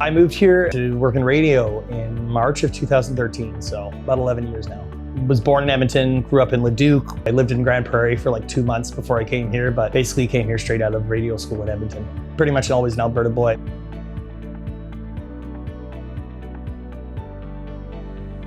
I moved here to work in radio in March of 2013, so about 11 years now. Was born in Edmonton, grew up in Leduc. I lived in Grand Prairie for like 2 months before I came here, but basically came here straight out of radio school in Edmonton. Pretty much always an Alberta boy.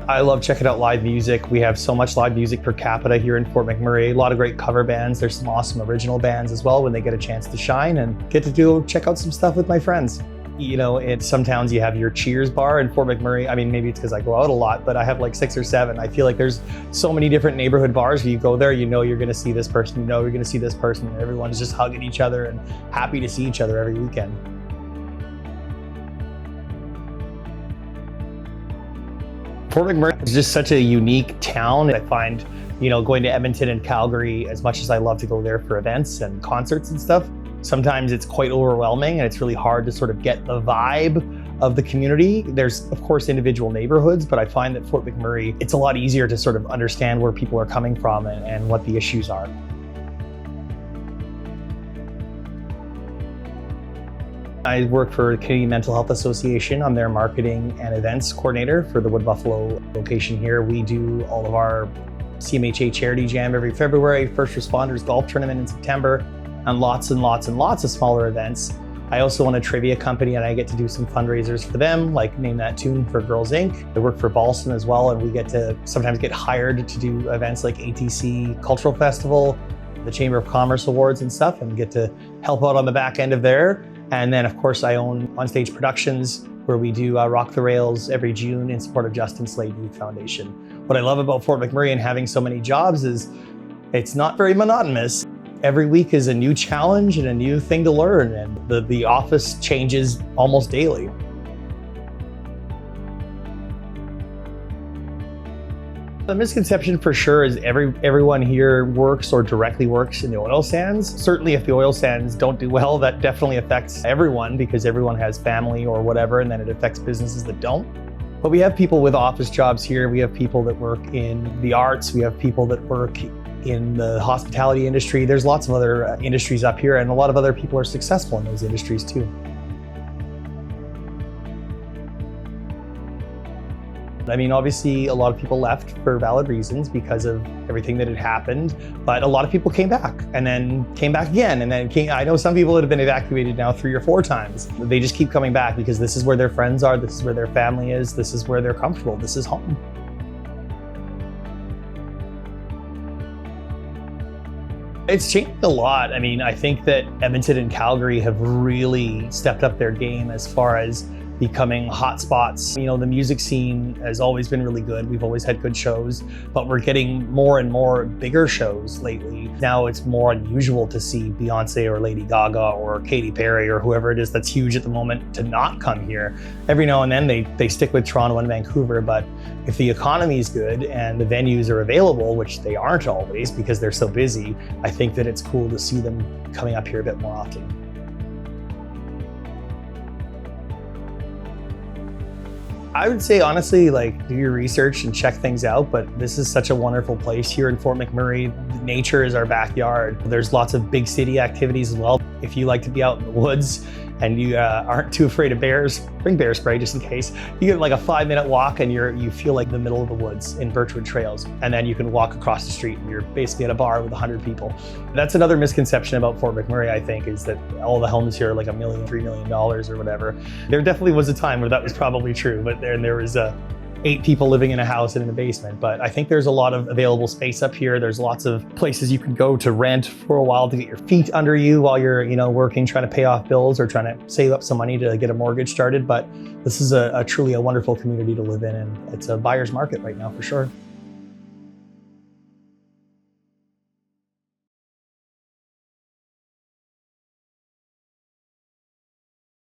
I love checking out live music. We have so much live music per capita here in Fort McMurray. A lot of great cover bands. There's some awesome original bands as well when they get a chance to shine and get to check out some stuff with my friends. You know, in some towns you have your Cheers bar. In Fort McMurray, I mean, maybe it's because I go out a lot, but I have like 6 or 7. I feel like there's so many different neighborhood bars where you go there, you know you're gonna see this person, you know you're gonna see this person, and everyone's just hugging each other and happy to see each other every weekend. Fort McMurray is just such a unique town. I find, you know, going to Edmonton and Calgary, as much as I love to go there for events and concerts and stuff, sometimes it's quite overwhelming and it's really hard to sort of get the vibe of the community. There's, of course, individual neighborhoods, but I find that Fort McMurray, it's a lot easier to sort of understand where people are coming from and what the issues are. I work for the Canadian Mental Health Association. I'm their marketing and events coordinator for the Wood Buffalo location here. We do all of our CMHA charity jam every February, first responders golf tournament in September, and lots and lots of smaller events. I also own a trivia company and I get to do some fundraisers for them, like Name That Tune for Girls Inc. I work for Ballston as well, and we get to sometimes get hired to do events like ATC Cultural Festival, the Chamber of Commerce Awards and stuff, and get to help out on the back end of there. And then, of course, I own Onstage Productions, where we do Rock the Rails every June in support of Justin Slade Youth Foundation. What I love about Fort McMurray and having so many jobs is it's not very monotonous. Every week is a new challenge and a new thing to learn, and the office changes almost daily. The misconception for sure is everyone here works or directly works in the oil sands. Certainly if the oil sands don't do well, that definitely affects everyone because everyone has family or whatever, and then it affects businesses that don't. But we have people with office jobs here. We have people that work in the arts. We have people that work in the hospitality industry. There's lots of other industries up here, and a lot of other people are successful in those industries too. I mean, obviously, a lot of people left for valid reasons because of everything that had happened, but a lot of people came back and then came back again. And then I know some people that have been evacuated now 3 or 4 times. They just keep coming back because this is where their friends are, this is where their family is, this is where they're comfortable, this is home. It's changed a lot. I mean, I think that Edmonton and Calgary have really stepped up their game as far as becoming hotspots. You know, the music scene has always been really good. We've always had good shows, but we're getting more and more bigger shows lately. Now it's more unusual to see Beyonce or Lady Gaga or Katy Perry or whoever it is that's huge at the moment to not come here. Every now and then they stick with Toronto and Vancouver, but if the economy is good and the venues are available, which they aren't always because they're so busy, I think that it's cool to see them coming up here a bit more often. I would say, honestly, like, do your research and check things out, but this is such a wonderful place here in Fort McMurray. Nature is our backyard. There's lots of big city activities as well. If you like to be out in the woods and you aren't too afraid of bears, bring bear spray just in case. You get like a 5-minute walk and you feel like the middle of the woods in Birchwood Trails. And then you can walk across the street and you're basically at a bar with 100 people. That's another misconception about Fort McMurray, I think, is that all the homes here are like $1 million, $3 million or whatever. There definitely was a time where that was probably true, but there was 8 people living in a house and in a basement. But I think there's a lot of available space up here. There's lots of places you can go to rent for a while to get your feet under you while you're, you know, working, trying to pay off bills or trying to save up some money to get a mortgage started. But this is truly a wonderful community to live in, and it's a buyer's market right now for sure.